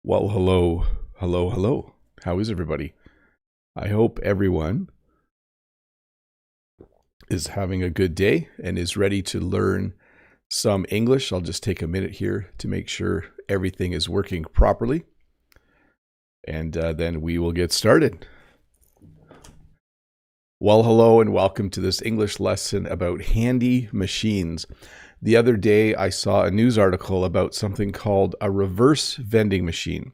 Well, hello. How is everybody? I hope everyone is having a good day and is ready to learn some English. I'll just take a minute here to make sure everything is working properly, and then we will get started. Well, hello and welcome to this English lesson about handy machines. The other day, I saw a news article about something called a reverse vending machine.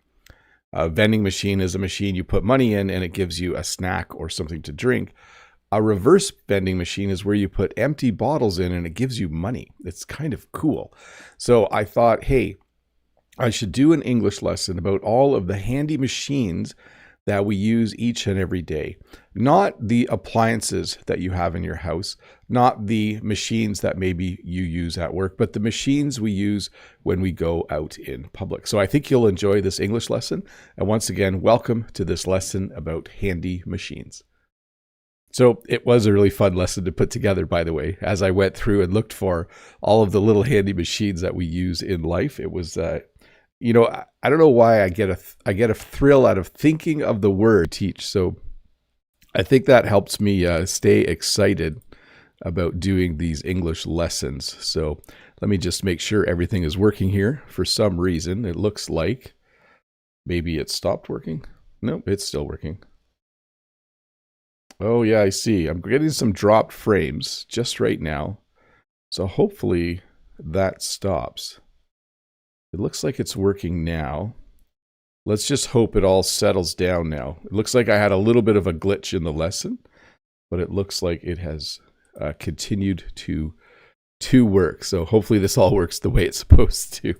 A vending machine is a machine you put money in and it gives you a snack or something to drink. A reverse vending machine is where you put empty bottles in and it gives you money. It's kind of cool. So I thought, hey, I should do an English lesson about all of the handy machines that we use each and every day. Not the appliances that you have in your house, not the machines that maybe you use at work, but the machines we use when we go out in public. So I think you'll enjoy this English lesson. And once again, welcome to this lesson about handy machines. So it was a really fun lesson to put together, by the way. As I went through and looked for all of the little handy machines that we use in life, it was I don't know why I get a thrill out of thinking of the word teach. So I think that helps me stay excited about doing these English lessons. So let me just make sure everything is working here. For some reason, it looks like maybe it stopped working. No, it's still working. Oh yeah, I see. I'm getting some dropped frames just right now. So hopefully that stops. It looks like it's working now. Let's just hope it all settles down now. It looks like I had a little bit of a glitch in the lesson, but it looks like it has continued to work. So hopefully this all works the way it's supposed to.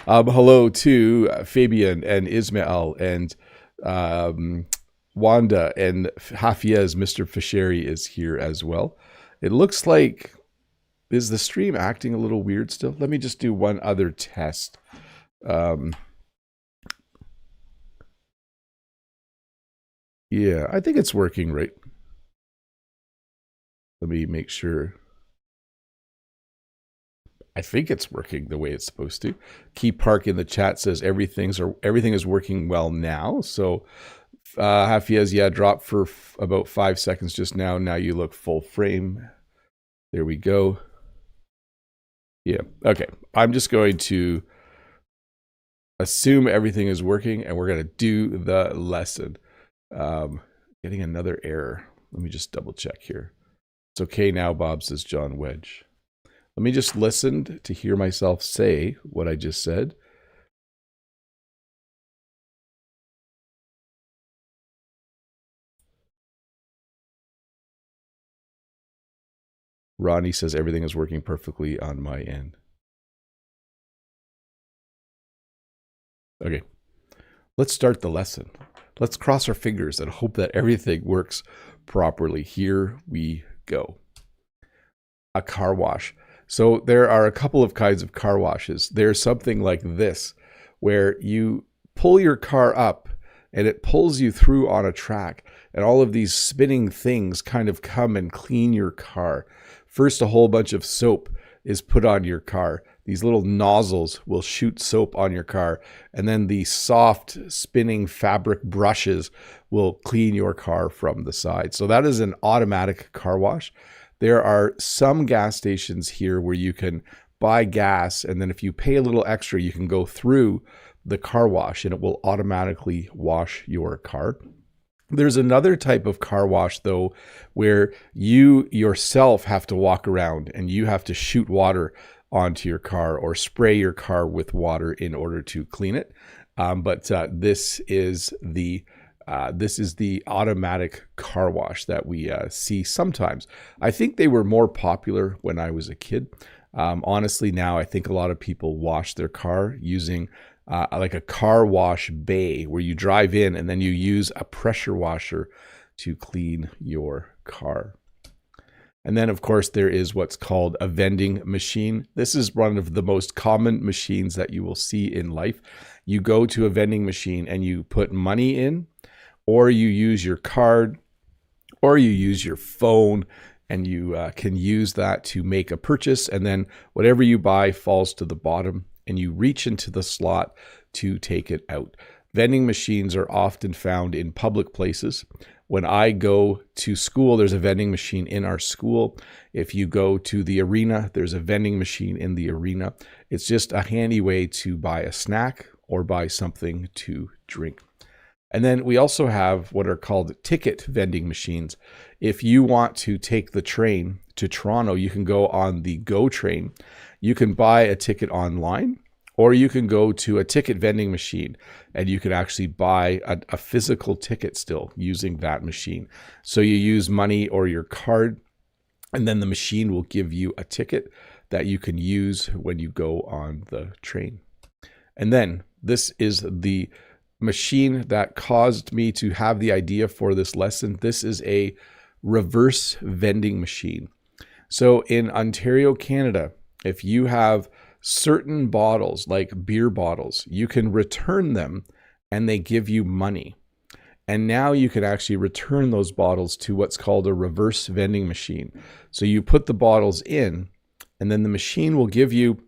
Hello to Fabian and Ismail and Wanda and Hafiez. Mr. Fasheri is here as well. It looks like, is the stream acting a little weird still? Let me just do one other test. Yeah, I think it's working right. Let me make sure. I think it's working the way it's supposed to. Key Park in the chat says everything is working well now. So Hafiez, yeah, dropped for about 5 seconds just now. Now you look full frame. There we go. Yeah, okay. I'm just going to assume everything is working and we're going to do the lesson. Getting another error. Let me just double check here. It's okay now, Bob, says John Wedge. Let me just listen to hear myself say what I just said. Ronnie says everything is working perfectly on my end. Okay, let's start the lesson. Let's cross our fingers and hope that everything works properly. Here we go. A car wash. So there are a couple of kinds of car washes. There's something like this, where you pull your car up and it pulls you through on a track, and all of these spinning things kind of come and clean your car. First, a whole bunch of soap is put on your car. These little nozzles will shoot soap on your car, and then the soft spinning fabric brushes will clean your car from the side. So that is an automatic car wash. There are some gas stations here where you can buy gas, and then if you pay a little extra, you can go through the car wash and it will automatically wash your car. There's another type of car wash, though, where you yourself have to walk around and you have to shoot water onto your car or spray your car with water in order to clean it. But this is the automatic car wash that we see sometimes. I think they were more popular when I was a kid. Honestly, now I think a lot of people wash their car using like a car wash bay, where you drive in and then you use a pressure washer to clean your car. And then, of course, there is what's called a vending machine. This is one of the most common machines that you will see in life. You go to a vending machine and you put money in, or you use your card, or you use your phone, and you can use that to make a purchase. And then whatever you buy falls to the bottom and you reach into the slot to take it out. Vending machines are often found in public places. When I go to school, there's a vending machine in our school. If you go to the arena, there's a vending machine in the arena. It's just a handy way to buy a snack or buy something to drink. And then we also have what are called ticket vending machines. If you want to take the train to Toronto, you can go on the GO train. You can buy a ticket online, or you can go to a ticket vending machine and you can actually buy a physical ticket still using that machine. So you use money or your card, and then the machine will give you a ticket that you can use when you go on the train. And then this is the machine that caused me to have the idea for this lesson. This is a reverse vending machine. So in Ontario, Canada, if you have certain bottles, like beer bottles, you can return them and they give you money. And now you can actually return those bottles to what's called a reverse vending machine. So you put the bottles in, and then the machine will give you,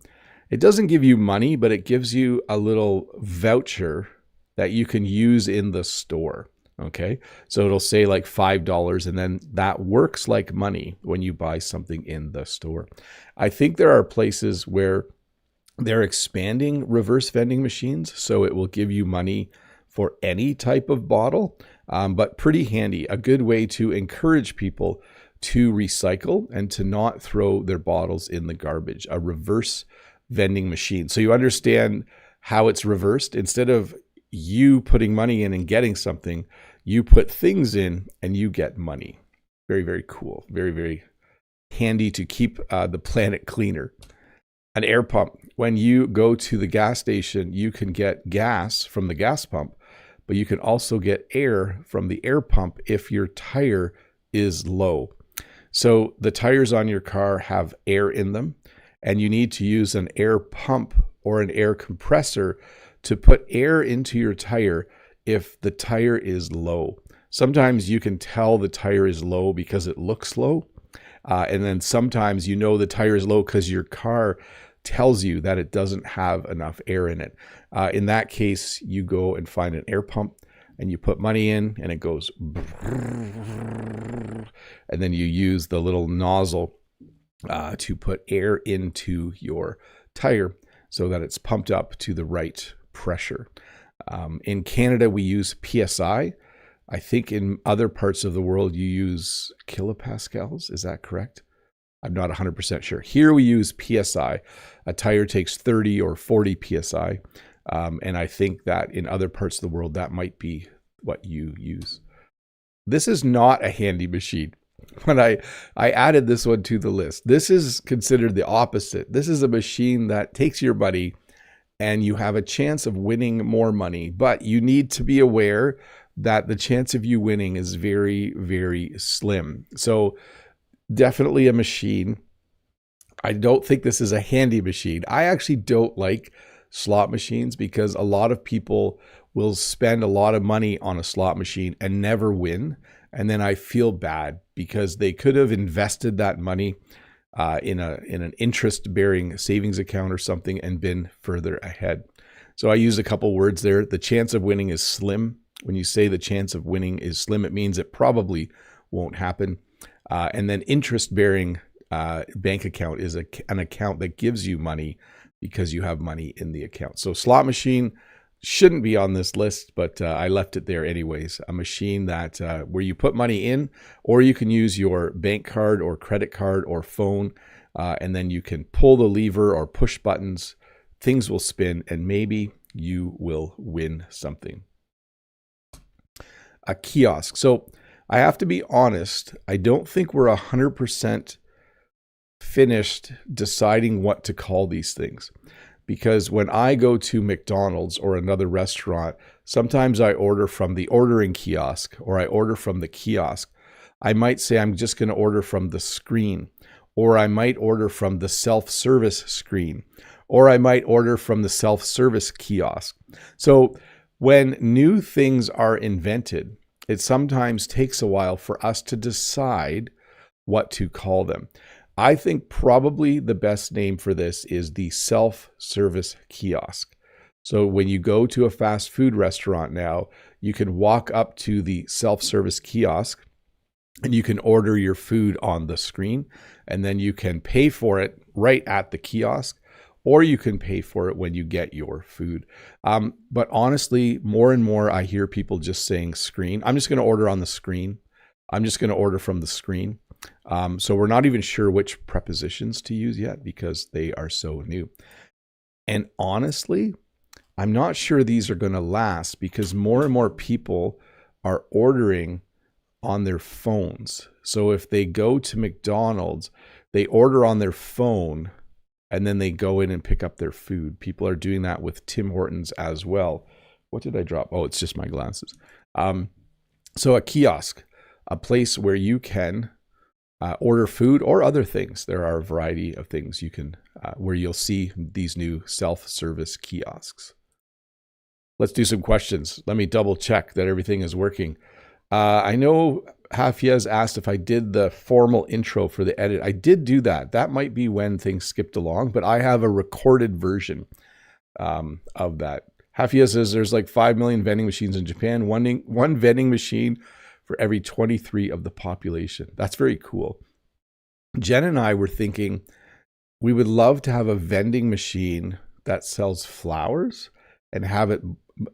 it doesn't give you money, but it gives you a little voucher that you can use in the store. Okay, so it'll say like $5, and then that works like money when you buy something in the store. I think there are places where they're expanding reverse vending machines, so it will give you money for any type of bottle, but pretty handy. A good way to encourage people to recycle and to not throw their bottles in the garbage, a reverse vending machine. So you understand how it's reversed. Instead of you putting money in and getting something, you put things in and you get money. Very, very cool. Very, very handy to keep the planet cleaner. An air pump. When you go to the gas station, you can get gas from the gas pump, but you can also get air from the air pump if your tire is low. So the tires on your car have air in them, and you need to use an air pump or an air compressor to put air into your tire if the tire is low. Sometimes you can tell the tire is low because it looks low. And then sometimes you know the tire is low because your car tells you that it doesn't have enough air in it. In that case, you go and find an air pump and you put money in and it goes, and then you use the little nozzle to put air into your tire so that it's pumped up to the right pressure. In Canada, we use PSI. I think in other parts of the world, you use kilopascals. Is that correct? I'm not 100% sure. Here we use PSI. A tire takes 30 or 40 PSI. And I think that in other parts of the world, that might be what you use. This is not a handy machine. When I added this one to the list, this is considered the opposite. This is a machine that takes your money and you have a chance of winning more money, but you need to be aware that the chance of you winning is very, very slim. So definitely a machine. I don't think this is a handy machine. I actually don't like slot machines because a lot of people will spend a lot of money on a slot machine and never win. And then I feel bad because they could have invested that money in an interest-bearing savings account or something and been further ahead. So I used a couple words there. The chance of winning is slim. When you say the chance of winning is slim, it means it probably won't happen. And then interest-bearing bank account is an account that gives you money because you have money in the account. So slot machine shouldn't be on this list, but I left it there anyways. A machine that where you put money in, or you can use your bank card or credit card or phone, and then you can pull the lever or push buttons. Things will spin, and maybe you will win something. A kiosk. So I have to be honest, I don't think we're 100% finished deciding what to call these things. Because when I go to McDonald's or another restaurant, sometimes I order from the ordering kiosk or I order from the kiosk. I might say I'm just going to order from the screen, or I might order from the self-service screen, or I might order from the self-service kiosk. So when new things are invented, it sometimes takes a while for us to decide what to call them. I think probably the best name for this is the self-service kiosk. So when you go to a fast food restaurant now, you can walk up to the self-service kiosk and you can order your food on the screen, and then you can pay for it right at the kiosk, or you can pay for it when you get your food. But honestly, more and more I hear people just saying screen. I'm just going to order on the screen. I'm just going to order from the screen. So we're not even sure which prepositions to use yet because they are so new. And honestly, I'm not sure these are going to last because more and more people are ordering on their phones. So if they go to McDonald's, they order on their phone and then they go in and pick up their food. People are doing that with Tim Hortons as well. What did I drop? Oh, it's just my glasses. So a kiosk, a place where you can order food or other things. There are a variety of things you can, where you'll see these new self-service kiosks. Let's do some questions. Let me double check that everything is working. I know Hafiez asked if I did the formal intro for the edit. I did do that. That might be when things skipped along, but I have a recorded version of that. Hafiez says there's like 5 million vending machines in Japan, one vending machine for every 23 of the population. That's very cool. Jen and I were thinking we would love to have a vending machine that sells flowers and have it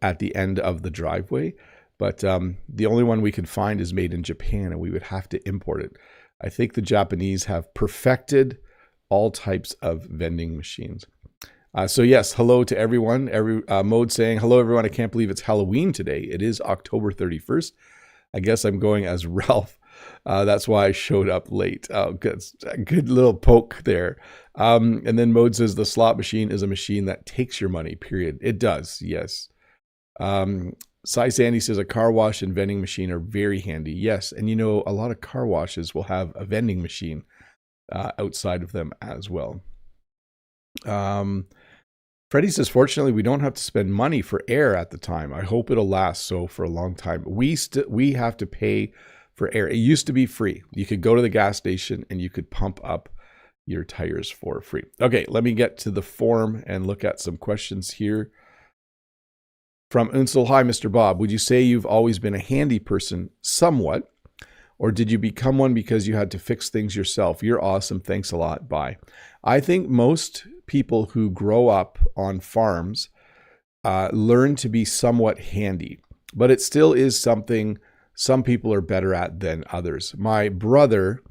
at the end of the driveway. But the only one we could find is made in Japan, and we would have to import it. I think the Japanese have perfected all types of vending machines. So yes, hello to everyone. Mode saying, hello everyone. I can't believe it's Halloween today. It is October 31st. I guess I'm going as Ralph. That's why I showed up late. Oh, good little poke there. And then Mode says the slot machine is a machine that takes your money, period. It does, yes. Sai Sandy says a car wash and vending machine are very handy. Yes, and you know, a lot of car washes will have a vending machine outside of them as well. Freddie says, fortunately, we don't have to spend money for air at the time. I hope it'll last so for a long time. We have to pay for air. It used to be free. You could go to the gas station and you could pump up your tires for free. Okay, let me get to the form and look at some questions here. From Unsel, hi, Mr. Bob. Would you say you've always been a handy person? Somewhat. Or did you become one because you had to fix things yourself? You're awesome. Thanks a lot. Bye. I think most people who grow up on farms learn to be somewhat handy, but it still is something some people are better at than others. My brother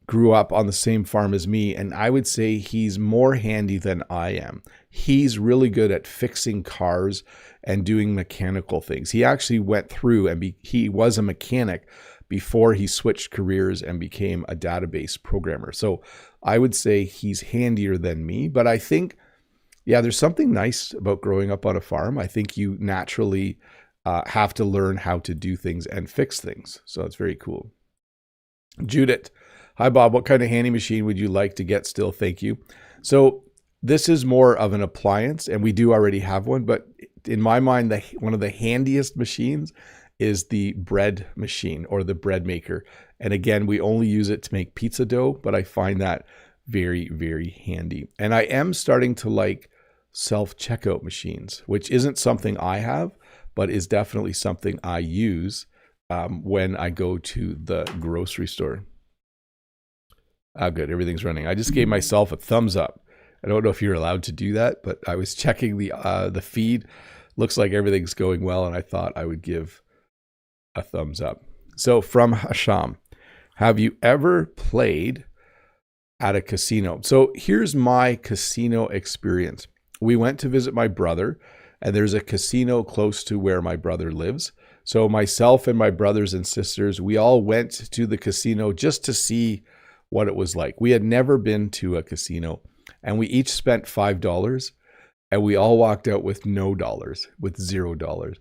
grew up on the same farm as me, and I would say he's more handy than I am. He's really good at fixing cars and doing mechanical things. He actually went through and he was a mechanic before he switched careers and became a database programmer. So I would say he's handier than me, but I think, yeah, there's something nice about growing up on a farm. I think you naturally have to learn how to do things and fix things. So it's very cool. Judith, hi, Bob. What kind of handy machine would you like to get still? Thank you. So this is more of an appliance, and we do already have one, but in my mind, one of the handiest machines is the bread machine or the bread maker. And again, we only use it to make pizza dough, but I find that very, very handy. And I am starting to like self-checkout machines, which isn't something I have, but is definitely something I use when I go to the grocery store. Good, everything's running. I just gave myself a thumbs up. I don't know if you're allowed to do that, but I was checking the feed. Looks like everything's going well, and I thought I would give a thumbs up. So from Hasham, have you ever played at a casino? So here's my casino experience. We went to visit my brother, and there's a casino close to where my brother lives. So myself and my brothers and sisters, we all went to the casino just to see what it was like. We had never been to a casino, and we each spent $5, and we all walked out with no dollars, with $0.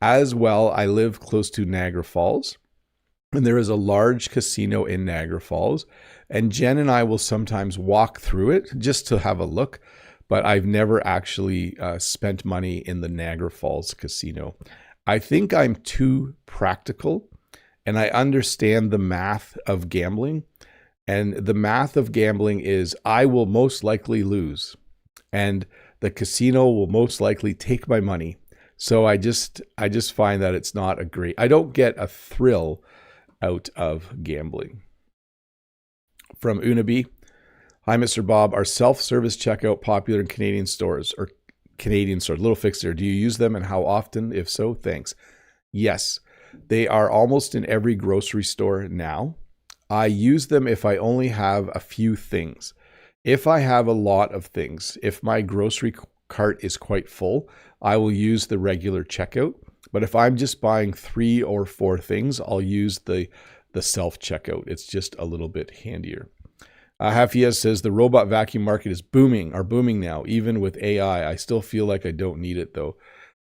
As well, I live close to Niagara Falls, and there is a large casino in Niagara Falls, and Jen and I will sometimes walk through it just to have a look, but I've never actually spent money in the Niagara Falls casino. I think I'm too practical, and I understand the math of gambling, And the math of gambling is I will most likely lose, and the casino will most likely take my money. So I just find that it's not a great, I don't get a thrill out of gambling. From Unabi, hi, Mr. Bob. Are self-service checkout popular in Canadian stores or Canadian stores? Little fixer. Do you use them and how often? If so, thanks. Yes, they are almost in every grocery store now. I use them if I only have a few things. If I have a lot of things, if my grocery cart is quite full, I will use the regular checkout. But if I'm just buying 3 or 4 things, I'll use the self-checkout. It's just a little bit handier. Hafiez says the robot vacuum market is booming now, even with AI. I still feel like I don't need it though.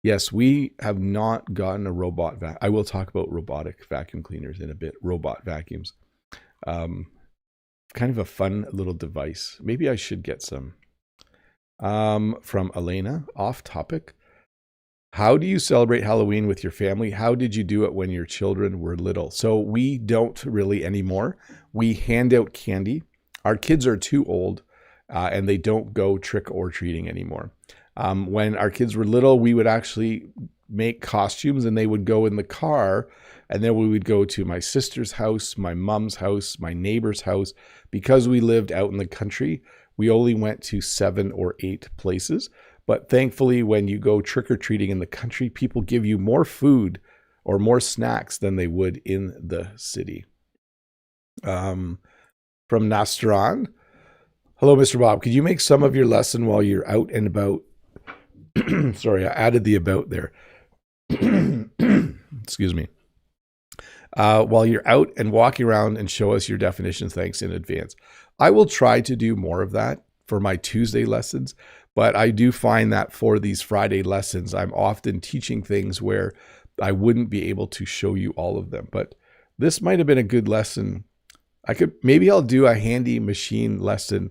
Yes, we have not gotten a robot I will talk about robotic vacuum cleaners in a bit, robot vacuums. Kind of a fun little device. Maybe I should get some. From Elena, off topic. How do you celebrate Halloween with your family? How did you do it when your children were little? So we don't really anymore. We hand out candy. Our kids are too old and they don't go trick or treating anymore. When our kids were little, we would actually make costumes and they would go in the car, and then we would go to my sister's house, my mom's house, my neighbor's house. Because we lived out in the country, we only went to 7 or 8 places. But thankfully, when you go trick-or-treating in the country, people give you more food or more snacks than they would in the city. From Nastran, hello, Mr. Bob. Could you make some of your lesson while you're out and about? Sorry, I added the about there. Excuse me. While you're out and walking around and show us your definitions, thanks in advance. I will try to do more of that for my Tuesday lessons, but I do find that for these Friday lessons, I'm often teaching things where I wouldn't be able to show you all of them. But this might have been a good lesson. Maybe I'll do a handy machine lesson,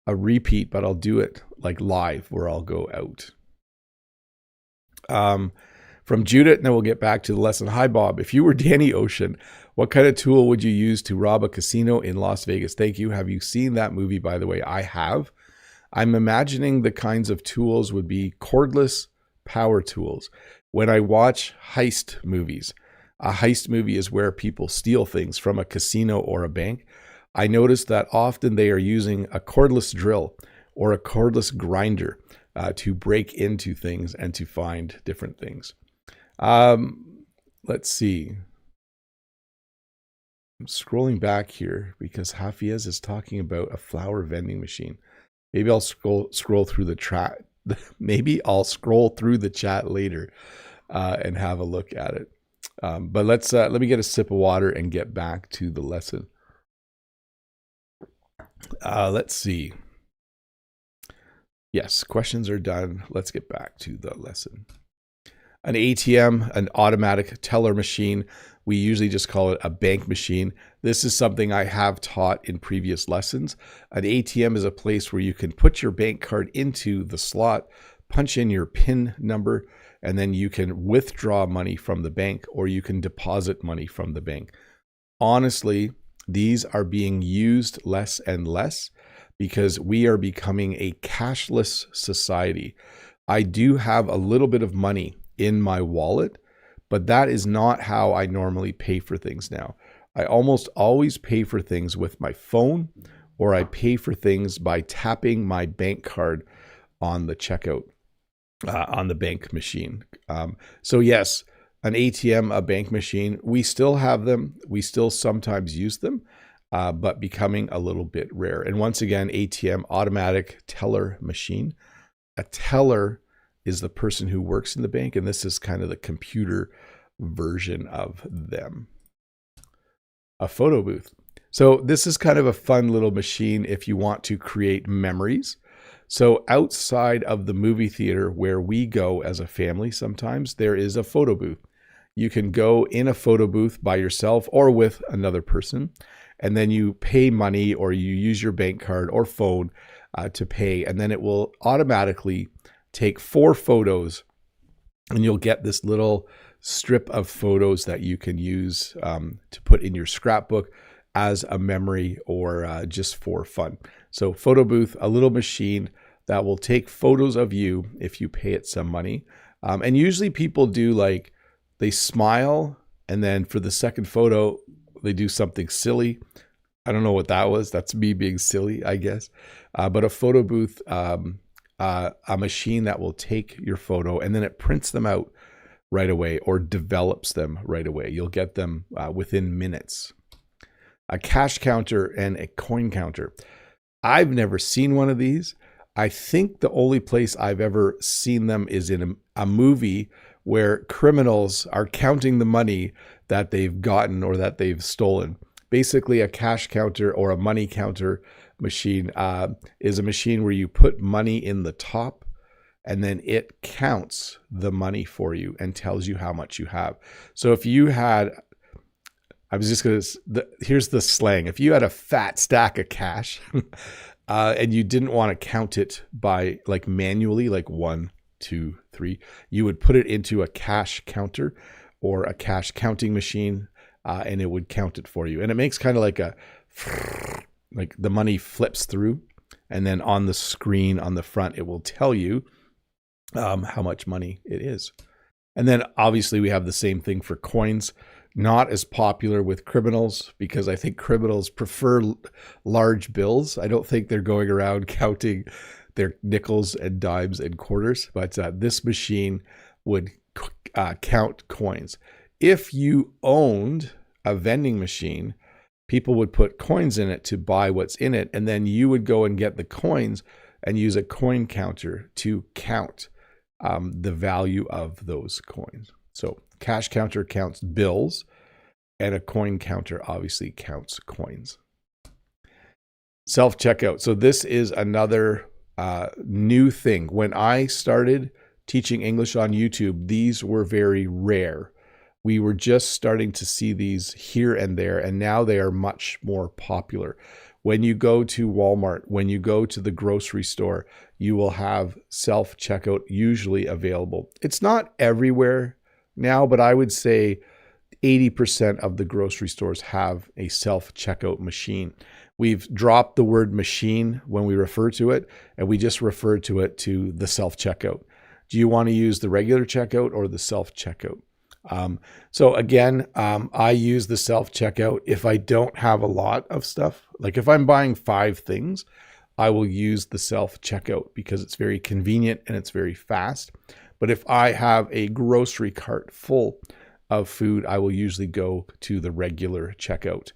a repeat, but I'll do it like live where I'll go out. From Judith, and then we'll get back to the lesson. Hi, Bob. If you were Danny Ocean, what kind of tool would you use to rob a casino in Las Vegas? Thank you. Have you seen that movie, by the way? I have. I'm imagining the kinds of tools would be cordless power tools. When I watch heist movies, a heist movie is where people steal things from a casino or a bank. I notice that often they are using a cordless drill or a cordless grinder to break into things and to find different things. Let's see. I'm scrolling back here because Hafiez is talking about a flower vending machine. Maybe I'll scroll through the chat. Maybe I'll scroll through the chat later and have a look at it. But let me get a sip of water and get back to the lesson. Let's see. Yes, questions are done. Let's get back to the lesson. An ATM, an automatic teller machine. We usually just call it a bank machine. This is something I have taught in previous lessons. An ATM is a place where you can put your bank card into the slot, punch in your PIN number, and then you can withdraw money from the bank or you can deposit money from the bank. Honestly, these are being used less and less because we are becoming a cashless society. I do have a little bit of money in my wallet, but that is not how I normally pay for things now. I almost always pay for things with my phone, or I pay for things by tapping my bank card on the checkout, on the bank machine. So yes, an ATM, a bank machine, we still have them. We still sometimes use them, but becoming a little bit rare. And once again, ATM, automatic teller machine. A teller is the person who works in the bank, and this is kind of the computer version of them. A photo booth. So this is kind of a fun little machine if you want to create memories. So outside of the movie theater where we go as a family, sometimes there is a photo booth. You can go in a photo booth by yourself or with another person, and then you pay money or you use your bank card or phone to pay, and then it will automatically take 4 photos and you'll get this little strip of photos that you can use to put in your scrapbook. as a memory or just for fun. So photo booth, a little machine that will take photos of you if you pay it some money. And usually people do like, they smile, and then for the second photo, they do something silly. I don't know what that was. That's me being silly, I guess. But a photo booth, a machine that will take your photo and then it prints them out right away or develops them right away. You'll get them within minutes. A cash counter and a coin counter. I've never seen one of these. I think the only place I've ever seen them is in a movie where criminals are counting the money that they've gotten or that they've stolen. Basically, a cash counter or a money counter machine is a machine where you put money in the top and then it counts the money for you and tells you how much you have. So if you had, here's the slang. If you had a fat stack of cash and you didn't want to count it by like manually, like 1, 2, 3, you would put it into a cash counter or a cash counting machine and it would count it for you. And it makes kind of like like the money flips through, and then on the screen on the front, it will tell you how much money it is. And then obviously we have the same thing for coins. Not as popular with criminals because I think criminals prefer large bills. I don't think they're going around counting their nickels and dimes and quarters, but this machine would count coins. If you owned a vending machine, people would put coins in it to buy what's in it, and then you would go and get the coins and use a coin counter to count the value of those coins. So cash counter counts bills, and a coin counter obviously counts coins. Self-checkout. So this is another new thing. When I started teaching English on YouTube, these were very rare. We were just starting to see these here and there, and now they are much more popular. When you go to Walmart, when you go to the grocery store, you will have self-checkout usually available. It's not everywhere now, but I would say 80% of the grocery stores have a self-checkout machine. We've dropped the word machine when we refer to it, and we just refer to it to the self-checkout. Do you want to use the regular checkout or the self-checkout? So again, I use the self-checkout if I don't have a lot of stuff. Like if I'm buying 5 things, I will use the self-checkout because it's very convenient and it's very fast. But if I have a grocery cart full of food, I will usually go to the regular checkout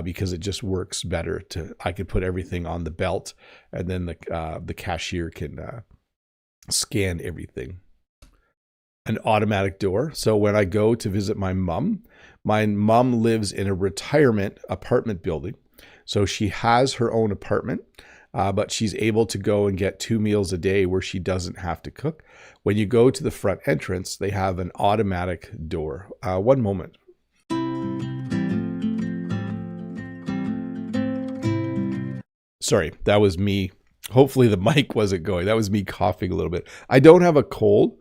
because it just works better. I can put everything on the belt, and then the cashier can scan everything. An automatic door. So when I go to visit my mom lives in a retirement apartment building. So she has her own apartment, but she's able to go and get 2 meals a day where she doesn't have to cook. When you go to the front entrance, they have an automatic door. One moment. Sorry, that was me. Hopefully the mic wasn't going. That was me coughing a little bit. I don't have a cold,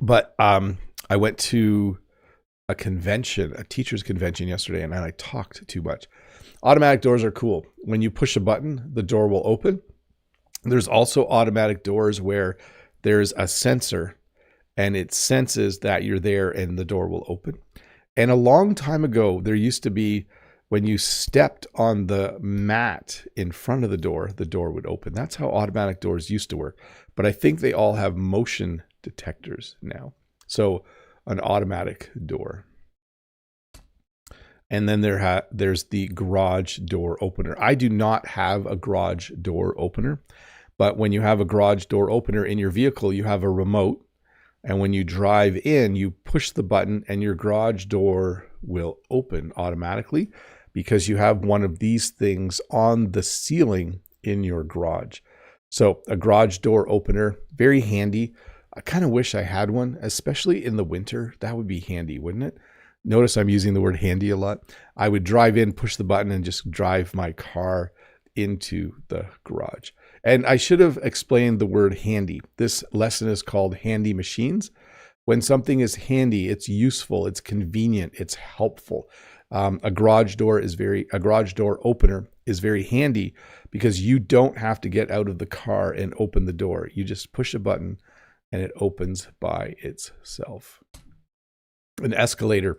but I went to a convention, a teacher's convention yesterday, and I talked too much. Automatic doors are cool. When you push a button, the door will open. There's also automatic doors where there's a sensor and it senses that you're there and the door will open. And a long time ago, there used to be when you stepped on the mat in front of the door would open. That's how automatic doors used to work. But I think they all have motion detectors now. So an automatic door. And then there's the garage door opener. I do not have a garage door opener, but when you have a garage door opener in your vehicle, you have a remote. And when you drive in, you push the button and your garage door will open automatically because you have one of these things on the ceiling in your garage. So a garage door opener, very handy. I kind of wish I had one, especially in the winter. That would be handy, wouldn't it? Notice I'm using the word handy a lot. I would drive in, push the button, and just drive my car into the garage. And I should have explained the word handy. This lesson is called Handy Machines. When something is handy, it's useful, it's convenient, it's helpful. A garage door opener is very handy because you don't have to get out of the car and open the door. You just push a button and it opens by itself. An escalator.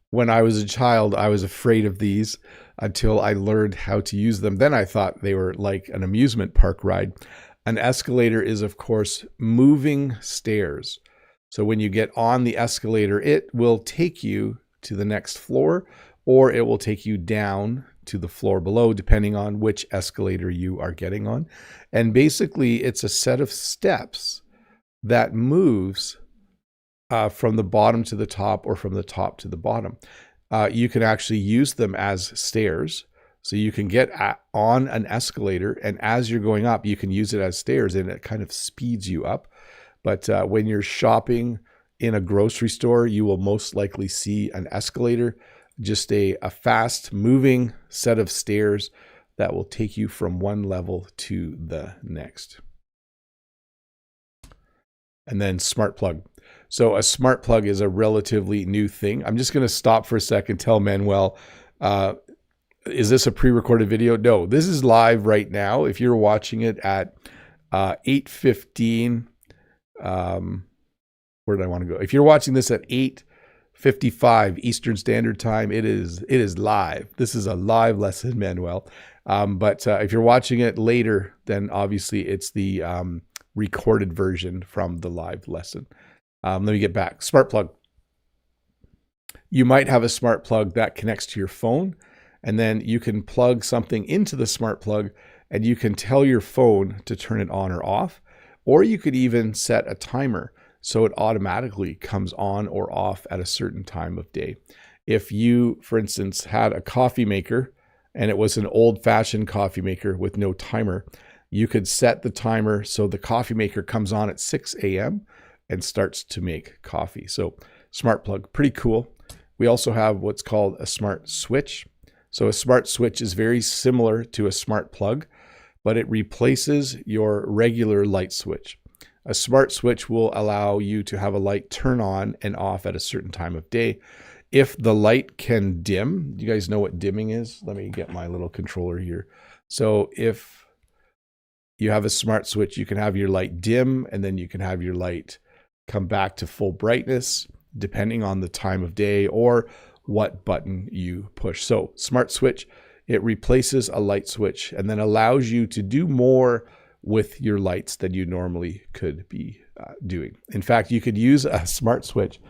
When I was a child, I was afraid of these until I learned how to use them. Then I thought they were like an amusement park ride. An escalator is, of course, moving stairs. So when you get on the escalator, it will take you to the next floor, or it will take you down to the floor below, depending on which escalator you are getting on. And basically, it's a set of steps that moves from the bottom to the top or from the top to the bottom. You can actually use them as stairs. So you can get on an escalator, and as you're going up, you can use it as stairs, and it kind of speeds you up. But when you're shopping in a grocery store, you will most likely see an escalator, just a fast moving set of stairs that will take you from one level to the next. And then smart plug. So a smart plug is a relatively new thing. I'm just going to stop for a second, tell Manuel, is this a pre-recorded video? No, this is live right now. If you're watching it at 8:15, where did I want to go? If you're watching this at 8:55 Eastern Standard Time, it is live. This is a live lesson, Manuel. But if you're watching it later, then obviously it's the recorded version from the live lesson. Let me get back. Smart plug. You might have a smart plug that connects to your phone, and then you can plug something into the smart plug and you can tell your phone to turn it on or off, or you could even set a timer so it automatically comes on or off at a certain time of day. If you, for instance, had a coffee maker and it was an old-fashioned coffee maker with no timer, you could set the timer so the coffee maker comes on at 6 a.m. and starts to make coffee. So smart plug, pretty cool. We also have what's called a smart switch. So a smart switch is very similar to a smart plug, but it replaces your regular light switch. A smart switch will allow you to have a light turn on and off at a certain time of day. If the light can dim, you guys know what dimming is? Let me get my little controller here. So if you have a smart switch, you can have your light dim, and then you can have your light come back to full brightness, depending on the time of day or what button you push. So smart switch, it replaces a light switch and then allows you to do more with your lights than you normally could be doing. In fact, you could use a smart switch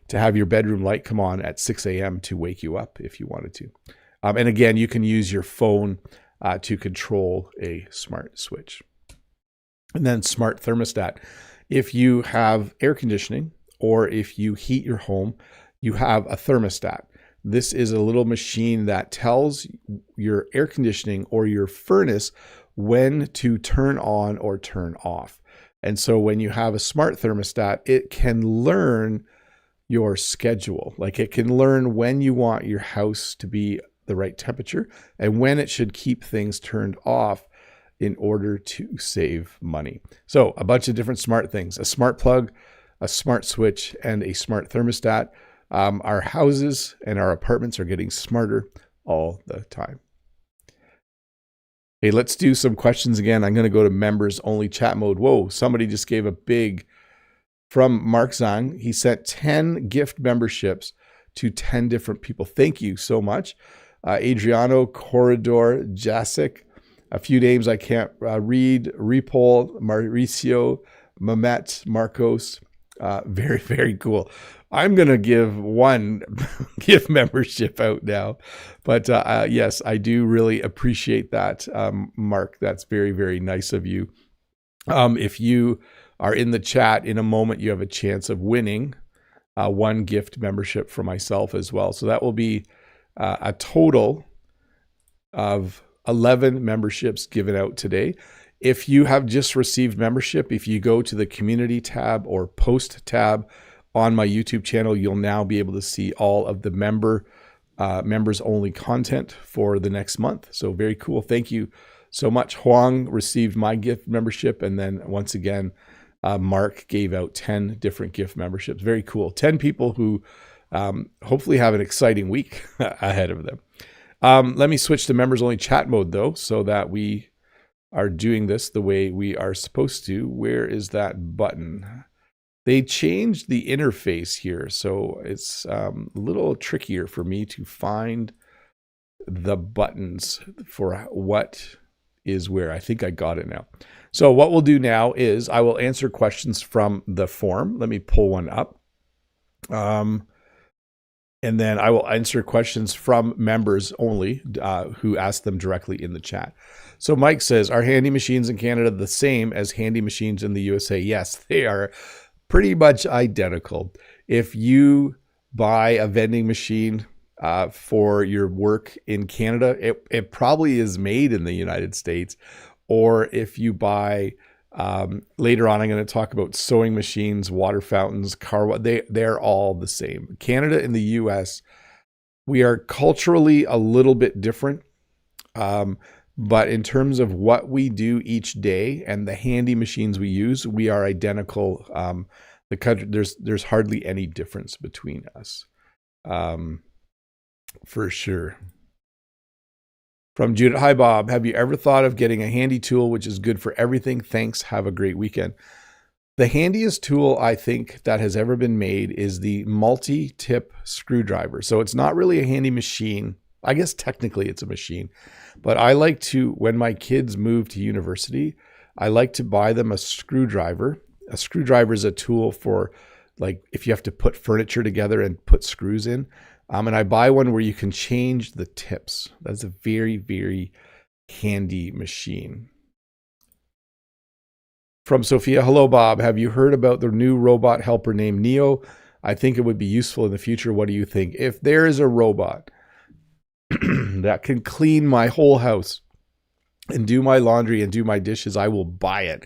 to have your bedroom light come on at 6 a.m. to wake you up if you wanted to. And again, you can use your phone to control a smart switch. And then smart thermostat. If you have air conditioning or if you heat your home, you have a thermostat. This is a little machine that tells your air conditioning or your furnace when to turn on or turn off. And so when you have a smart thermostat, it can learn your schedule. Like it can learn when you want your house to be the right temperature and when it should keep things turned off in order to save money. So a bunch of different smart things, a smart plug, a smart switch, and a smart thermostat. Our houses and our apartments are getting smarter all the time. Hey, let's do some questions again. I'm going to go to members only chat mode. Whoa, somebody just gave a big, from Mark Zhang. He sent 10 gift memberships to 10 different people. Thank you so much. Adriano, Corridor, Jasic, a few names I can't read, Repol, Mauricio, Mamet, Marcos. Very, very cool. I'm going to give one gift membership out now. But yes, I do really appreciate that, Mark. That's very, very nice of you. If you are in the chat in a moment, you have a chance of winning one gift membership for myself as well. So that will be a total of 11 memberships given out today. If you have just received membership, if you go to the community tab or post tab on my YouTube channel, you'll now be able to see all of the members only content for the next month. So very cool. Thank you so much. Huang received my gift membership. And then once again, Mark gave out 10 different gift memberships. Very cool. 10 people who hopefully have an exciting week ahead of them. Let me switch to members only chat mode though, so that we are doing this the way we are supposed to. Where is that button? They changed the interface here, so it's a little trickier for me to find the buttons for what is where. I think I got it now. So what we'll do now is I will answer questions from the form. Let me pull one up. And then I will answer questions from members only who ask them directly in the chat. So Mike says, are handy machines in Canada the same as handy machines in the USA? Yes, they are pretty much identical. If you buy a vending machine for your work in Canada, it probably is made in the United States. Or if you buy, later on, I'm going to talk about sewing machines, water fountains, they're all the same. Canada and the US, we are culturally a little bit different. But in terms of what we do each day and the handy machines we use, we are identical. The country, there's hardly any difference between us, for sure. From Judith, hi Bob, have you ever thought of getting a handy tool which is good for everything? Thanks, have a great weekend. The handiest tool I think that has ever been made is the multi-tip screwdriver. So it's not really a handy machine. I guess technically it's a machine, but I like to, when my kids move to university, I like to buy them a screwdriver. A screwdriver is a tool for, like, if you have to put furniture together and put screws in. And I buy one where you can change the tips. That's a very, very handy machine. From Sophia, hello Bob, have you heard about the new robot helper named Neo? I think it would be useful in the future. What do you think? If there is a robot that can clean my whole house and do my laundry and do my dishes, I will buy it.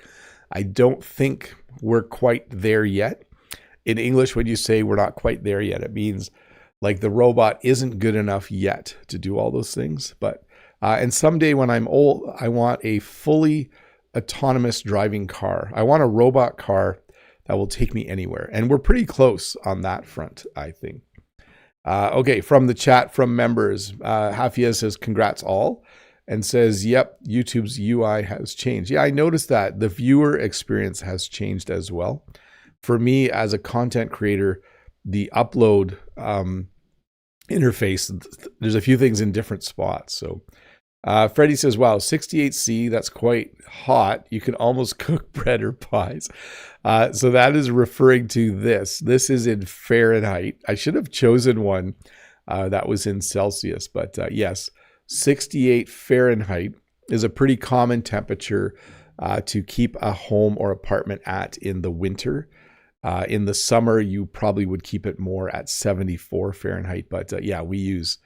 I don't think we're quite there yet. In English, when you say we're not quite there yet, it means like the robot isn't good enough yet to do all those things. But and someday when I'm old, I want a fully autonomous driving car. I want a robot car that will take me anywhere. And we're pretty close on that front, I think. Okay, from the chat from members, Hafia says, congrats all, and says, yep, YouTube's UI has changed. Yeah, I noticed that. The viewer experience has changed as well. For me, as a content creator, the upload interface, there's a few things in different spots. So Freddie says, wow, 68C, that's quite hot. You can almost cook bread or pies. So that is referring to this. This is in Fahrenheit. I should have chosen one that was in Celsius, but yes, 68 Fahrenheit is a pretty common temperature to keep a home or apartment at in the winter. In the summer, you probably would keep it more at 74 Fahrenheit, but yeah, we use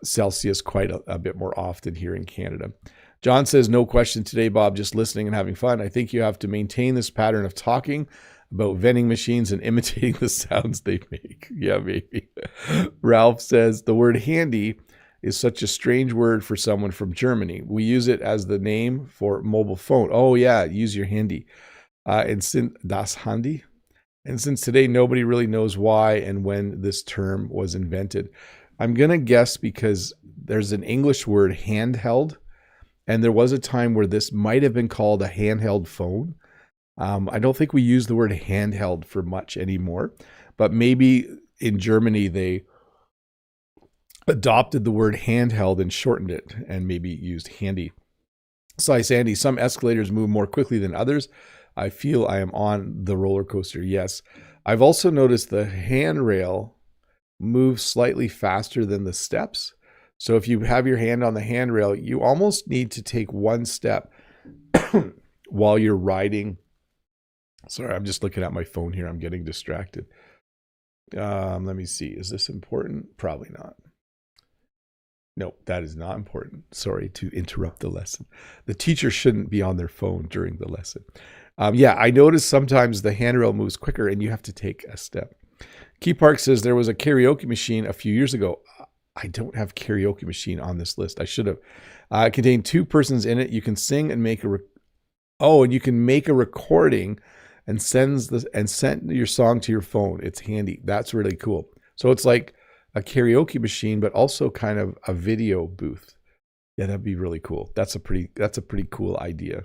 Celsius quite a bit more often here in Canada. John says, no question today, Bob, just listening and having fun. I think you have to maintain this pattern of talking about vending machines and imitating the sounds they make. Yeah, maybe. Ralph says, the word handy is such a strange word for someone from Germany. We use it as the name for mobile phone. Oh yeah, use your handy. And since das Handy. And since today nobody really knows why and when this term was invented, I'm going to guess because there's an English word handheld, and there was a time where this might have been called a handheld phone. I don't think we use the word handheld for much anymore, but maybe in Germany they adopted the word handheld and shortened it and maybe used handy. Sai Sandy, some escalators move more quickly than others. I feel I am on the roller coaster. Yes. I've also noticed the handrail moves slightly faster than the steps. So if you have your hand on the handrail, you almost need to take one step while you're riding. Sorry, I'm just looking at my phone here. I'm getting distracted. Let me see. Is this important? Probably not. No, that is not important. Sorry to interrupt the lesson. The teacher shouldn't be on their phone during the lesson. Yeah, I noticed sometimes the handrail moves quicker and you have to take a step. Key Park says there was a karaoke machine a few years ago. I don't have karaoke machine on this list. I should have. It contained 2 persons in it. You can sing and make and you can make a recording and send your song to your phone. It's handy. That's really cool. So it's like a karaoke machine, but also kind of a video booth. Yeah, that'd be really cool. That's a pretty cool idea.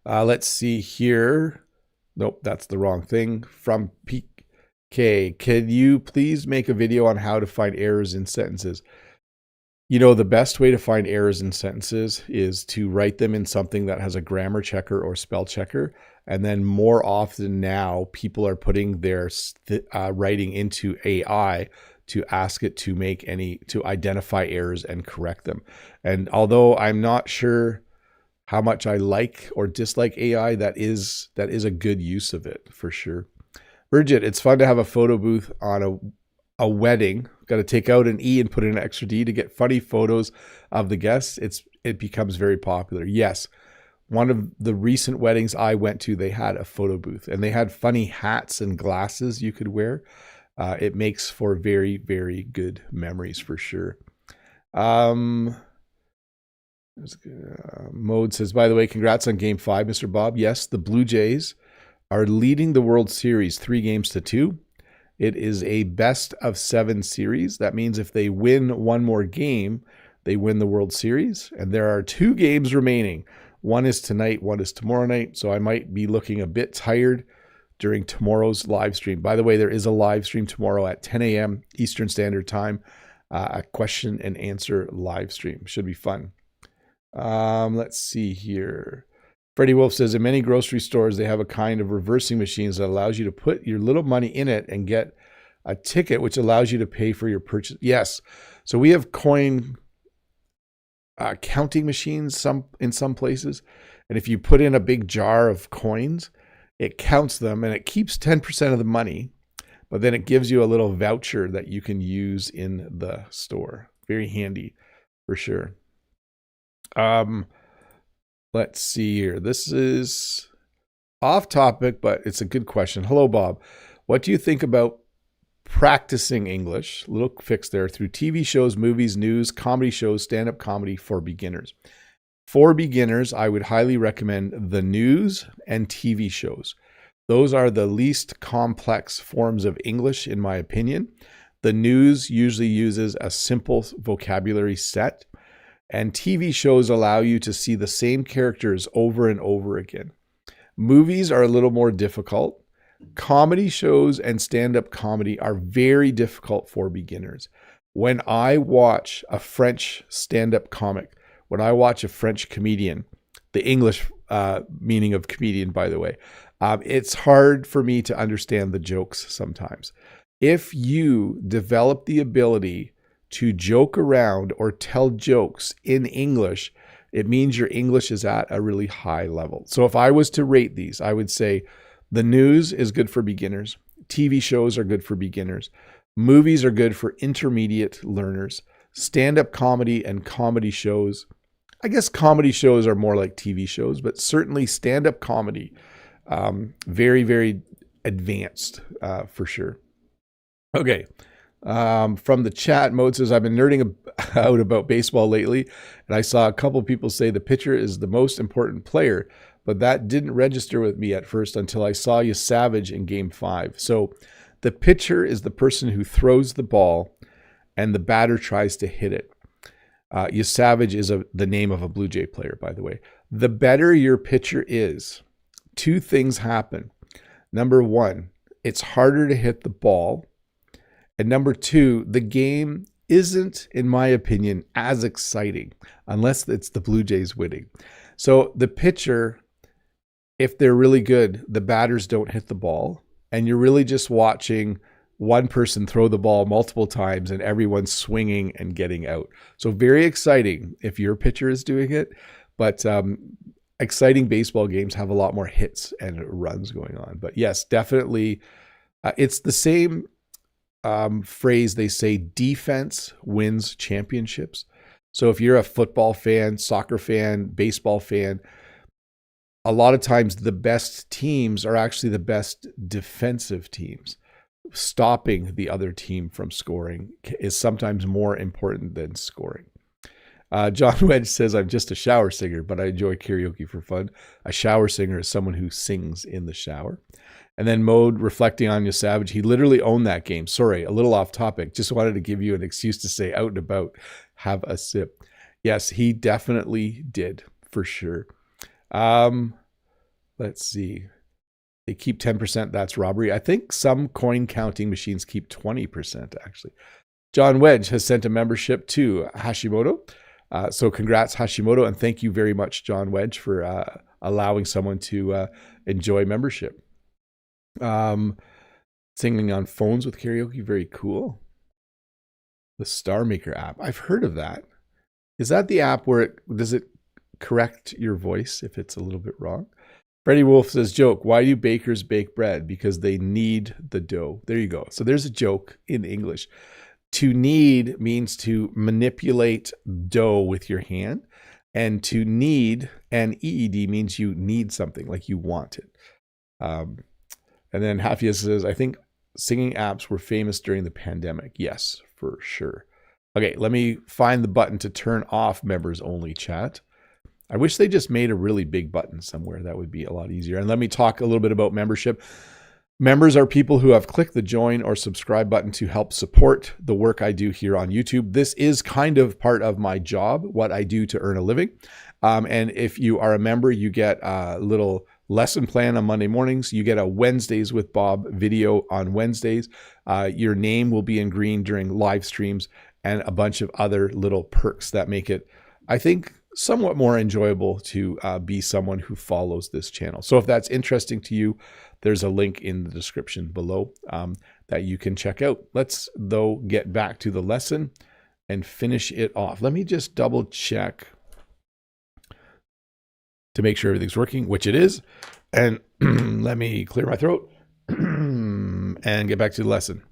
Let's see here. Nope, that's the wrong thing. From PK, can you please make a video on how to find errors in sentences? You know, the best way to find errors in sentences is to write them in something that has a grammar checker or spell checker. And then more often now, people are putting their writing into AI to ask it to identify errors and correct them. And although I'm not sure how much I like or dislike AI, that is a good use of it for sure. Bridget, it's fun to have a photo booth on a wedding. Got to take out an E and put in an extra D to get funny photos of the guests. It becomes very popular. Yes. One of the recent weddings I went to, they had a photo booth and they had funny hats and glasses you could wear. It makes for very, very good memories for sure. Mode says, by the way, congrats on game 5, Mr. Bob. Yes, the Blue Jays are leading the World Series 3-2. It is a best of 7 series. That means if they win one more game, they win the World Series. And there are 2 games remaining. One is tonight, one is tomorrow night. So I might be looking a bit tired during tomorrow's live stream. By the way, there is a live stream tomorrow at 10 a.m. Eastern Standard Time, a question and answer live stream. Should be fun. Let's see here. Freddie Wolf says, in many grocery stores, they have a kind of reversing machines that allows you to put your little money in it and get a ticket, which allows you to pay for your purchase. Yes. So we have coin counting machines in some places. And if you put in a big jar of coins, it counts them and it keeps 10% of the money, but then it gives you a little voucher that you can use in the store. Very handy for sure. Let's see here. This is off topic, but it's a good question. Hello, Bob. What do you think about practicing English? Little fix there through TV shows, movies, news, comedy shows, stand-up comedy for beginners. For beginners, I would highly recommend the news and TV shows. Those are the least complex forms of English, in my opinion. The news usually uses a simple vocabulary set, and TV shows allow you to see the same characters over and over again. Movies are a little more difficult. Comedy shows and stand-up comedy are very difficult for beginners. When I watch a French stand-up comic, when I watch a French comedian, the English meaning of comedian, by the way, it's hard for me to understand the jokes sometimes. If you develop the ability to joke around or tell jokes in English, it means your English is at a really high level. So if I was to rate these, I would say the news is good for beginners. TV shows are good for beginners. Movies are good for intermediate learners. Stand-up comedy and comedy shows. I guess comedy shows are more like TV shows, but certainly stand-up comedy, very, very advanced for sure. Okay. From the chat, Mode says, I've been nerding out about baseball lately, and I saw a couple people say the pitcher is the most important player, but that didn't register with me at first until I saw you Savage in game 5. So the pitcher is the person who throws the ball and the batter tries to hit it. You Savage is the name of a Blue Jay player, by the way. The better your pitcher is, 2 things happen. Number 1, it's harder to hit the ball. And number 2, the game isn't, in my opinion, as exciting unless it's the Blue Jays winning. So the pitcher, if they're really good, the batters don't hit the ball. And you're really just watching one person throw the ball multiple times and everyone's swinging and getting out. So very exciting if your pitcher is doing it. But exciting baseball games have a lot more hits and runs going on. But yes, definitely, it's the same phrase they say, defense wins championships. So if you're a football fan, soccer fan, baseball fan, a lot of times the best teams are actually the best defensive teams. Stopping the other team from scoring is sometimes more important than scoring. John Wedge says, I'm just a shower singer, but I enjoy karaoke for fun. A shower singer is someone who sings in the shower. And then Mode, reflecting on you, Savage, he literally owned that game. Sorry, a little off topic. Just wanted to give you an excuse to say out and about, have a sip. Yes, he definitely did, for sure. Let's see. They keep 10%. That's robbery. I think some coin counting machines keep 20%, actually. John Wedge has sent a membership to Hashimoto. So congrats, Hashimoto. And thank you very much, John Wedge, for allowing someone to enjoy membership. Singing on phones with karaoke. Very cool. The Star Maker app. I've heard of that. Is that the app where does it correct your voice if it's a little bit wrong? Freddie Wolf says, joke, why do bakers bake bread? Because they knead the dough. There you go. So there's a joke in English. To knead means to manipulate dough with your hand. And to knead, N-E-E-D, means you need something, like you want it. And then Hafia says, I think singing apps were famous during the pandemic. Yes, for sure. Okay, let me find the button to turn off members only chat. I wish they just made a really big button somewhere. That would be a lot easier. And let me talk a little bit about membership. Members are people who have clicked the join or subscribe button to help support the work I do here on YouTube. This is kind of part of my job, what I do to earn a living. And if you are a member, you get a little lesson plan on Monday mornings. You get a Wednesdays with Bob video on Wednesdays. Your name will be in green during live streams and a bunch of other little perks that make it, I think, somewhat more enjoyable to be someone who follows this channel. So if that's interesting to you, there's a link in the description below that you can check out. Let's, though, get back to the lesson and finish it off. Let me just double check to make sure everything's working, which it is. And let me clear my throat and get back to the lesson.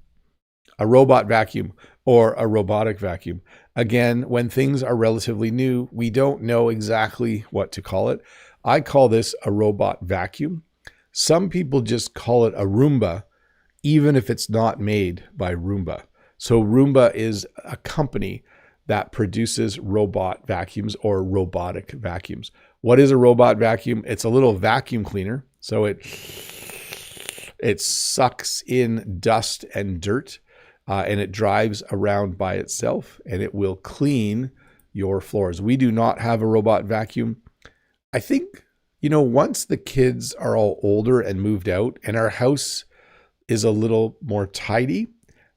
A robot vacuum or a robotic vacuum. Again, when things are relatively new, we don't know exactly what to call it. I call this a robot vacuum. Some people just call it a Roomba, even if it's not made by Roomba. So Roomba is a company that produces robot vacuums or robotic vacuums. What is a robot vacuum? It's a little vacuum cleaner. So it sucks in dust and dirt. And it drives around by itself and it will clean your floors. We do not have a robot vacuum. I think, once the kids are all older and moved out and our house is a little more tidy,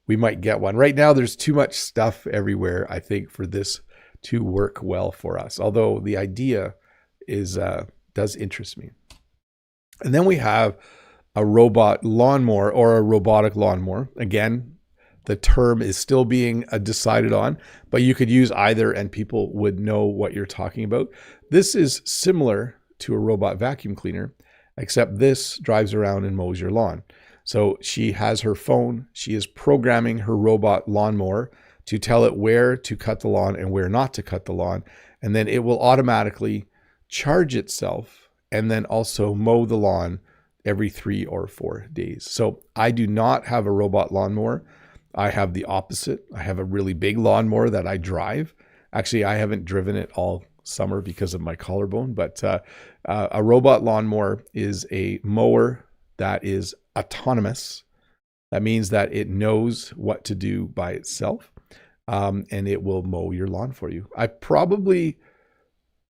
we might get one. Right now, there's too much stuff everywhere, I think, for this to work well for us. Although the idea does interest me. And then we have a robot lawnmower or a robotic lawnmower. Again, the term is still being decided on, but you could use either and people would know what you're talking about. This is similar to a robot vacuum cleaner, except this drives around and mows your lawn. So she has her phone. She is programming her robot lawnmower to tell it where to cut the lawn and where not to cut the lawn. And then it will automatically charge itself and then also mow the lawn every 3 or 4 days. So I do not have a robot lawnmower. I have the opposite. I have a really big lawnmower that I drive. Actually, I haven't driven it all summer because of my collarbone, but a robot lawnmower is a mower that is autonomous. That means that it knows what to do by itself, and it will mow your lawn for you. I probably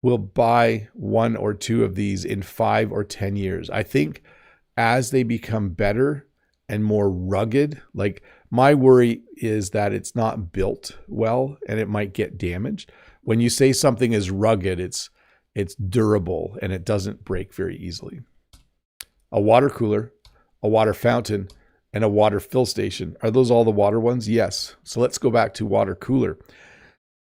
will buy 1 or 2 of these in 5 or 10 years. I think as they become better and more rugged, like my worry is that it's not built well and it might get damaged. When you say something is rugged, it's durable and it doesn't break very easily. A water cooler, a water fountain, and a water fill station. Are those all the water ones? Yes. So let's go back to water cooler.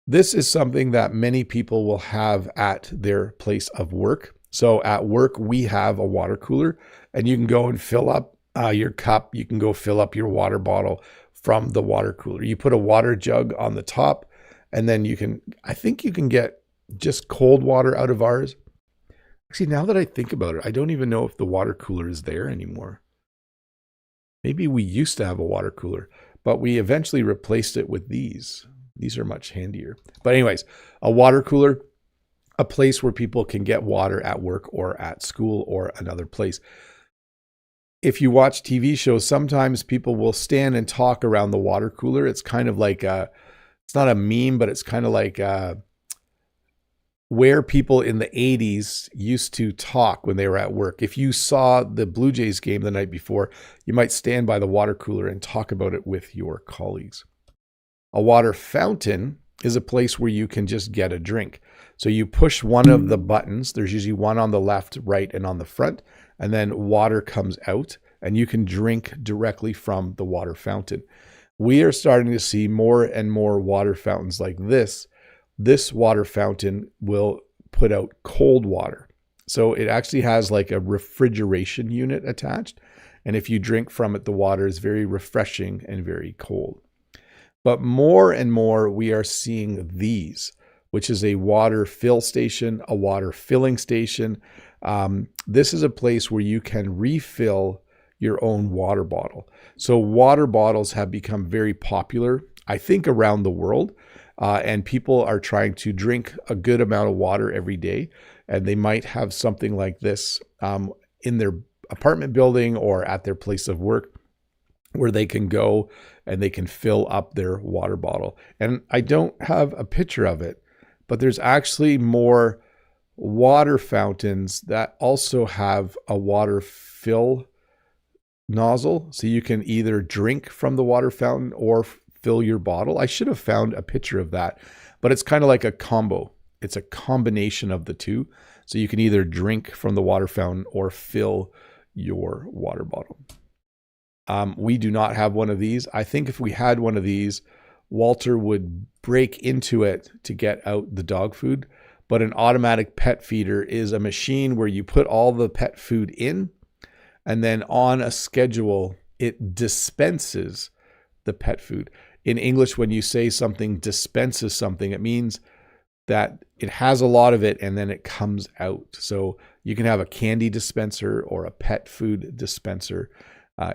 This is something that many people will have at their place of work. So at work, we have a water cooler and you can go and fill up your cup. You can go fill up your water bottle from the water cooler. You put a water jug on the top and then I think you can get just cold water out of ours. Actually, now that I think about it, I don't even know if the water cooler is there anymore. Maybe we used to have a water cooler, but we eventually replaced it with these. These are much handier. But anyways, a water cooler, a place where people can get water at work or at school or another place. If you watch TV shows, sometimes people will stand and talk around the water cooler. It's kind of like it's not a meme, but it's kind of like where people in the 80s used to talk when they were at work. If you saw the Blue Jays game the night before, you might stand by the water cooler and talk about it with your colleagues. A water fountain is a place where you can just get a drink. So you push one of the buttons. There's usually one on the left, right, and on the front, and then water comes out and you can drink directly from the water fountain. We are starting to see more and more water fountains like this. This water fountain will put out cold water. So it actually has like a refrigeration unit attached. And if you drink from it, the water is very refreshing and very cold. But more and more, we are seeing these, which is a water fill station, a water filling station. This is a place where you can refill your own water bottle. So water bottles have become very popular, I think, around the world. And people are trying to drink a good amount of water every day. And they might have something like this in their apartment building or at their place of work, where they can go and they can fill up their water bottle. And I don't have a picture of it, but there's actually more water fountains that also have a water fill nozzle. So you can either drink from the water fountain or fill your bottle. I should have found a picture of that, but it's kind of like a combo. It's a combination of the two. So you can either drink from the water fountain or fill your water bottle. We do not have one of these. I think if we had one of these, Walter would break into it to get out the dog food. But an automatic pet feeder is a machine where you put all the pet food in, and then on a schedule, it dispenses the pet food. In English, when you say something dispenses something, it means that it has a lot of it and then it comes out. So you can have a candy dispenser or a pet food dispenser.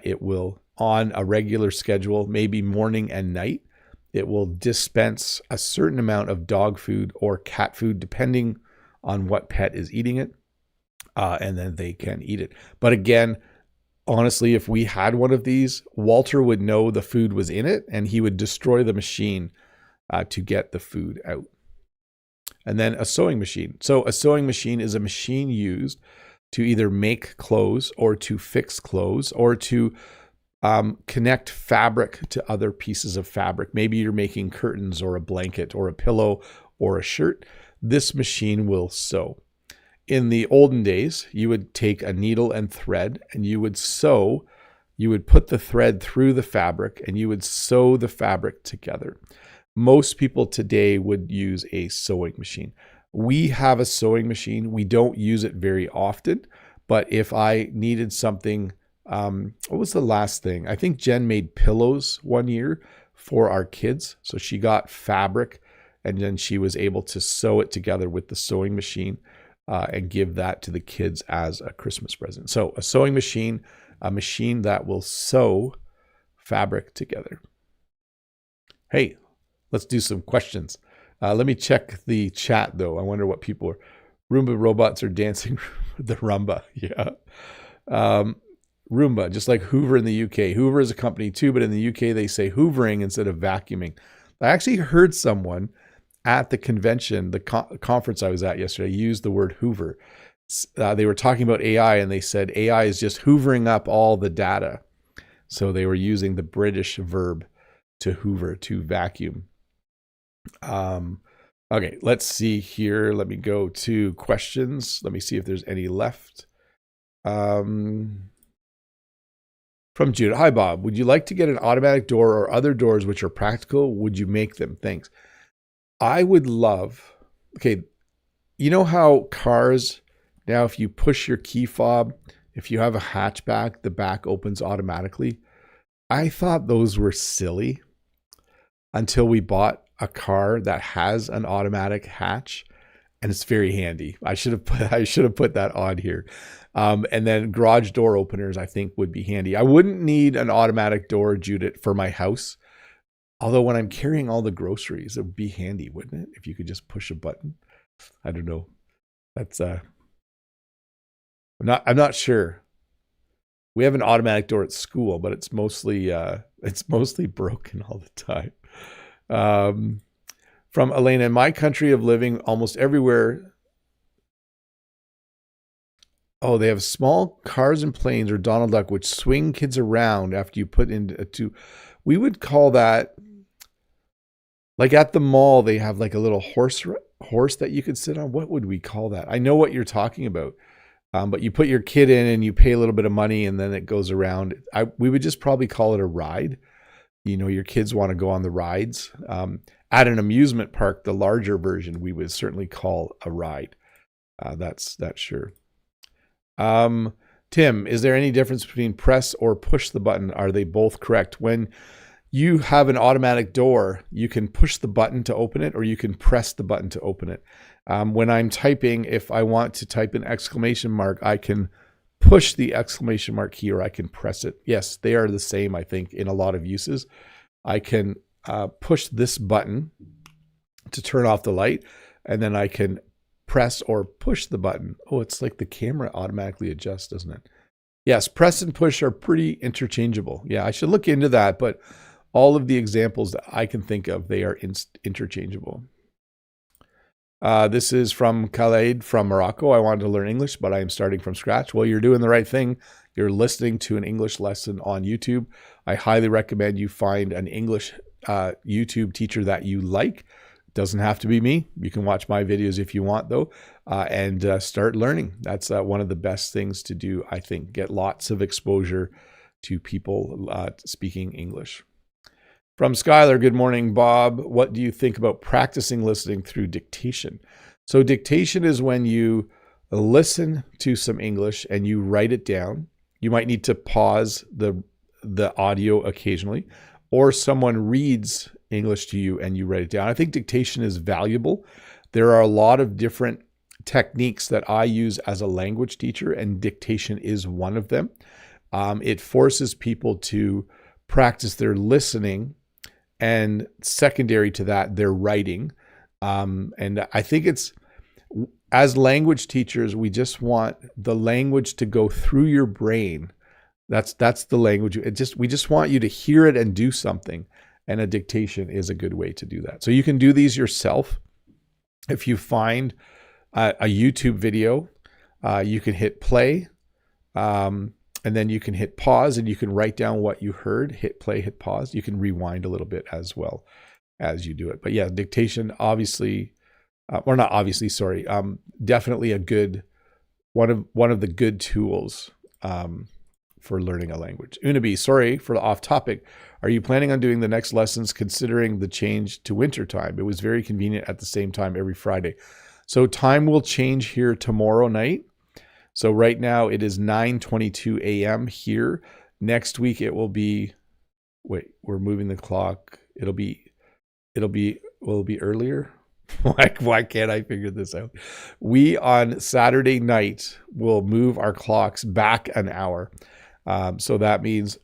It will, on a regular schedule, maybe morning and night, it will dispense a certain amount of dog food or cat food, depending on what pet is eating it, and then they can eat it. But again, honestly, if we had one of these, Walter would know the food was in it and he would destroy the machine to get the food out. And then a sewing machine. So a sewing machine is a machine used to either make clothes or to fix clothes or to connect fabric to other pieces of fabric. Maybe you're making curtains or a blanket or a pillow or a shirt. This machine will sew. In the olden days, you would take a needle and thread and you would sew. You would put the thread through the fabric and you would sew the fabric together. Most people today would use a sewing machine. We have a sewing machine. We don't use it very often, but if I needed something, what was the last thing? I think Jen made pillows one year for our kids. So she got fabric and then she was able to sew it together with the sewing machine and give that to the kids as a Christmas present. So a sewing machine, a machine that will sew fabric together. Hey, let's do some questions. Let me check the chat though. I wonder what people are. Roomba robots are dancing the rumba. Yeah. Roomba, just like Hoover in the UK. Hoover is a company too, but in the UK they say hoovering instead of vacuuming. I actually heard someone at the convention, the conference I was at yesterday, use the word Hoover. They were talking about AI and they said AI is just hoovering up all the data. So they were using the British verb to hoover, to vacuum. Okay, let's see here. Let me go to questions. Let me see if there's any left. From Judah. Hi, Bob. Would you like to get an automatic door or other doors which are practical? Would you make them? Thanks. I would love, okay, you know how cars, now if you push your key fob, if you have a hatchback, the back opens automatically. I thought those were silly until we bought a car that has an automatic hatch, and it's very handy. I should have put that on here. And then garage door openers, I think, would be handy. I wouldn't need an automatic door, Judith, for my house. Although when I'm carrying all the groceries, it would be handy, wouldn't it? If you could just push a button. I don't know. That's I'm not sure. We have an automatic door at school, but it's mostly broken all the time. From Elena, in my country of living, almost everywhere. Oh, they have small cars and planes or Donald Duck, which swing kids around after you put into two. We would call that, like at the mall, they have like a little horse that you could sit on. What would we call that? I know what you're talking about. But you put your kid in and you pay a little bit of money and then it goes around. We would just probably call it a ride. Your kids want to go on the rides. At an amusement park, the larger version, we would certainly call a ride. That's sure. Tim, is there any difference between press or push the button? Are they both correct? When you have an automatic door, you can push the button to open it or you can press the button to open it. When I'm typing, if I want to type an exclamation mark, I can push the exclamation mark key or I can press it. Yes, they are the same, I think, in a lot of uses. I can push this button to turn off the light, and then I can press or push the button. Oh, it's like the camera automatically adjusts, doesn't it? Yes, press and push are pretty interchangeable. Yeah, I should look into that, but all of the examples that I can think of, they are interchangeable. This is from Khaled from Morocco. I wanted to learn English, but I am starting from scratch. Well, you're doing the right thing. You're listening to an English lesson on YouTube. I highly recommend you find an English YouTube teacher that you like. It doesn't have to be me. You can watch my videos if you want, though, and start learning. That's one of the best things to do, I think. Get lots of exposure to people speaking English. From Skylar, good morning, Bob. What do you think about practicing listening through dictation? So dictation is when you listen to some English and you write it down. You might need to pause the audio occasionally, or someone reads English to you and you write it down. I think dictation is valuable. There are a lot of different techniques that I use as a language teacher, and dictation is one of them. It forces people to practice their listening, and secondary to that, their writing. And I think it's, as language teachers, we just want the language to go through your brain. That's the language. We just want you to hear it and do something. And a dictation is a good way to do that. So you can do these yourself. If you find a YouTube video, you can hit play. And then you can hit pause and you can write down what you heard, hit play, hit pause. You can rewind a little bit as well as you do it. But yeah, dictation, obviously, or not obviously, sorry, definitely a good, one of the good tools for learning a language. Unabi, sorry for the off topic. Are you planning on doing the next lessons considering the change to winter time? It was very convenient at the same time every Friday. So time will change here tomorrow night. So right now it is 9:22 a.m. here. Next week it will be, wait, we're moving the clock. Will it be earlier? Why can't I figure this out? We on Saturday night will move our clocks back an hour. So that means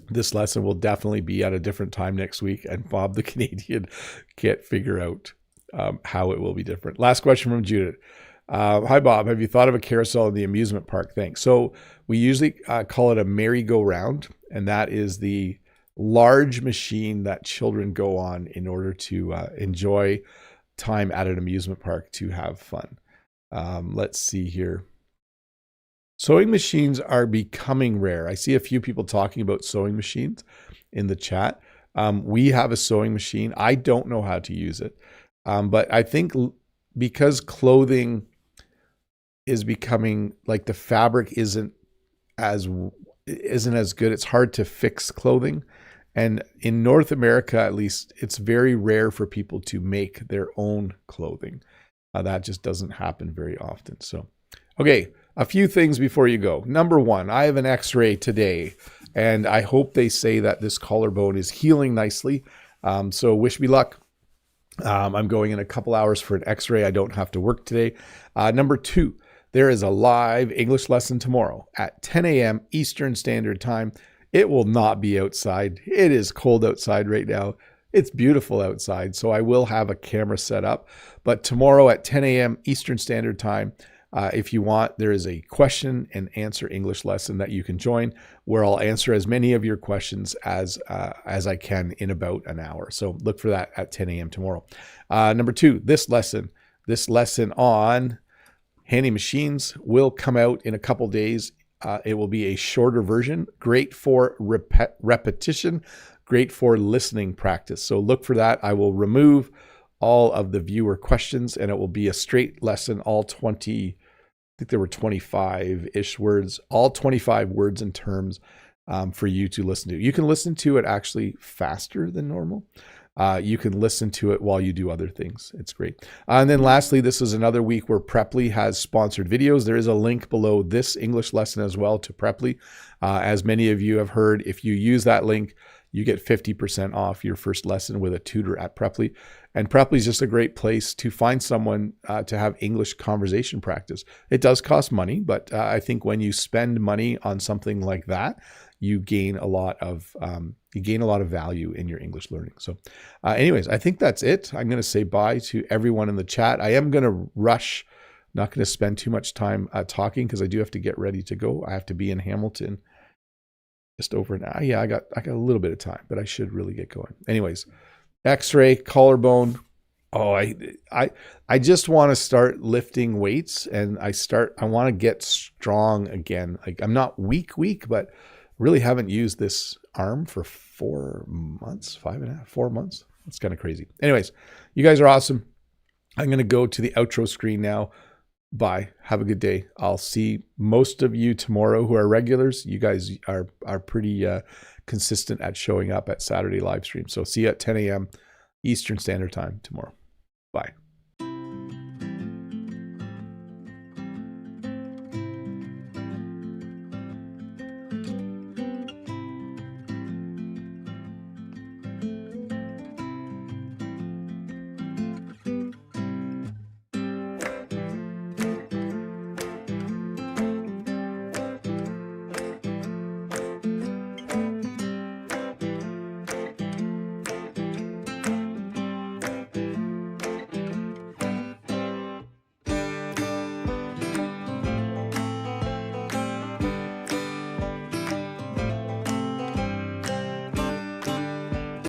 this lesson will definitely be at a different time next week. And Bob the Canadian can't figure out how it will be different. Last question from Judith. Hi, Bob. Have you thought of a carousel in the amusement park? Thanks. So we usually call it a merry-go-round, and that is the large machine that children go on in order to enjoy time at an amusement park, to have fun. Let's see here. Sewing machines are becoming rare. I see a few people talking about sewing machines in the chat. We have a sewing machine. I don't know how to use it, but I think because clothing is becoming, like, the fabric isn't as good. It's hard to fix clothing. And in North America, at least, it's very rare for people to make their own clothing. That just doesn't happen very often. So, okay, a few things before you go. Number one, I have an x-ray today, and I hope they say that this collarbone is healing nicely. So wish me luck. I'm going in a couple hours for an x-ray. I don't have to work today. Number two, there is a live English lesson tomorrow at 10 a.m. Eastern Standard Time. It will not be outside. It is cold outside right now. It's beautiful outside, so I will have a camera set up. But tomorrow at 10 a.m. Eastern Standard Time, if you want, there is a question and answer English lesson that you can join, where I'll answer as many of your questions as I can in about an hour. So look for that at 10 a.m. tomorrow. Number two, this lesson on handy machines will come out in a couple days. It will be a shorter version, great for repetition, great for listening practice. So look for that. I will remove all of the viewer questions, and it will be a straight lesson, all 20, I think there were 25-ish words, all 25 words and terms for you to listen to. You can listen to it actually faster than normal. You can listen to it while you do other things. It's great. And then lastly, this is another week where Preply has sponsored videos. There is a link below this English lesson as well to Preply. As many of you have heard, if you use that link, you get 50% off your first lesson with a tutor at Preply. And Preply is just a great place to find someone to have English conversation practice. It does cost money, but I think when you spend money on something like that, you gain a lot of value in your English learning. So anyways, I think that's it. I'm going to say bye to everyone in the chat. I am going to rush, not going to spend too much time talking because I do have to get ready to go. I have to be in Hamilton just over an hour. Yeah, I got a little bit of time, but I should really get going. Anyways, X-ray, collarbone. Oh, I just want to start lifting weights, and I want to get strong again. Like, I'm not weak, but really haven't used this arm for 4 months, 5.5, 4 months. It's kind of crazy. Anyways, you guys are awesome. I'm going to go to the outro screen now. Bye. Have a good day. I'll see most of you tomorrow who are regulars. You guys are pretty consistent at showing up at Saturday live stream. So see you at 10 a.m. Eastern Standard Time tomorrow. Bye.